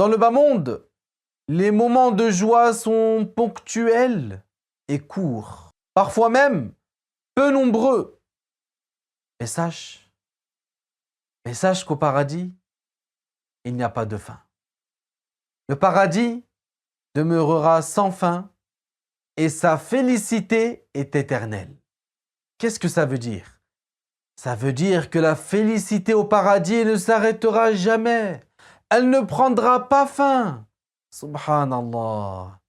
Dans le bas monde, les moments de joie sont ponctuels et courts, parfois même peu nombreux. Mais sache qu'au paradis, il n'y a pas de fin. Le paradis demeurera sans fin et sa félicité est éternelle. Qu'est-ce que ça veut dire? Ça veut dire que la félicité au paradis ne s'arrêtera jamais. Elle ne prendra pas fin. Subhanallah.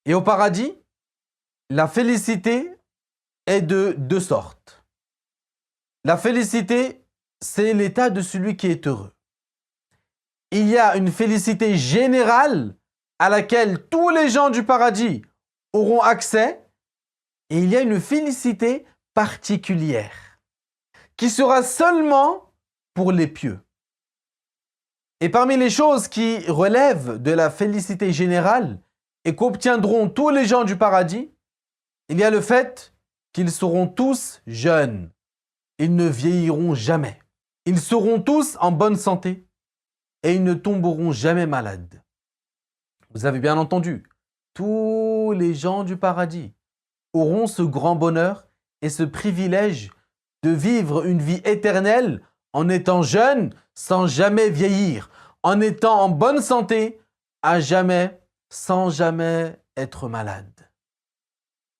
Et au paradis, la félicité est de deux sortes. La félicité, c'est l'état de celui qui est heureux. Il y a une félicité générale à laquelle tous les gens du paradis auront accès, et il y a une félicité particulière qui sera seulement pour les pieux. Et parmi les choses qui relèvent de la félicité générale et qu'obtiendront tous les gens du paradis, il y a le fait qu'ils seront tous jeunes. Ils ne vieilliront jamais. Ils seront tous en bonne santé et ils ne tomberont jamais malades. Vous avez bien entendu, tous les gens du paradis auront ce grand bonheur et ce privilège de vivre une vie éternelle en étant jeunes sans jamais vieillir, en étant en bonne santé à jamais, sans jamais être malades.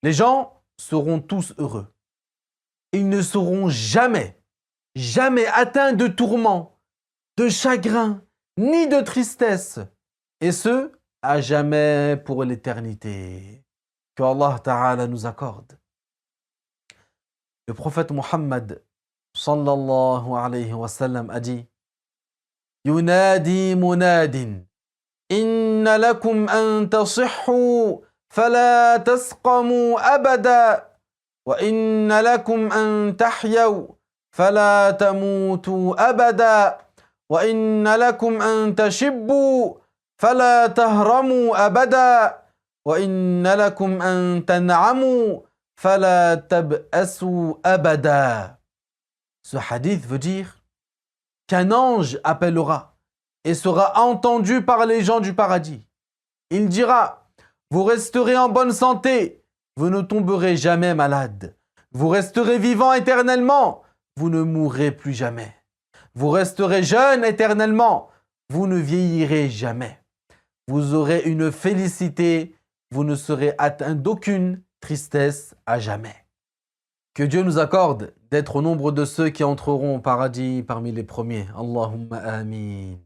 Les gens seront tous heureux. Ils ne seront jamais atteints de tourments, de chagrin, ni de tristesse. Et ce, à jamais pour l'éternité. Que Allah Ta'ala nous accorde. Le prophète Muhammad sallallahu alayhi wa sallam a dit: Yunadi munadin, inna lakum an tasihhu, fala tasqamu abada, wa inna lakum an tahyaw, fala tamutu abada, wa inna lakum an tashibbu, fala tahramu abada, wa inna lakum an tan'amu, fala tab'asu abada. Ce hadith veut dire qu'un ange appellera et sera entendu par les gens du paradis. Il dira: vous resterez en bonne santé, vous ne tomberez jamais malade. Vous resterez vivant éternellement, vous ne mourrez plus jamais. Vous resterez jeune éternellement, vous ne vieillirez jamais. Vous aurez une félicité, vous ne serez atteint d'aucune tristesse à jamais. Que Dieu nous accorde d'être au nombre de ceux qui entreront au paradis parmi les premiers. Allahumma amin.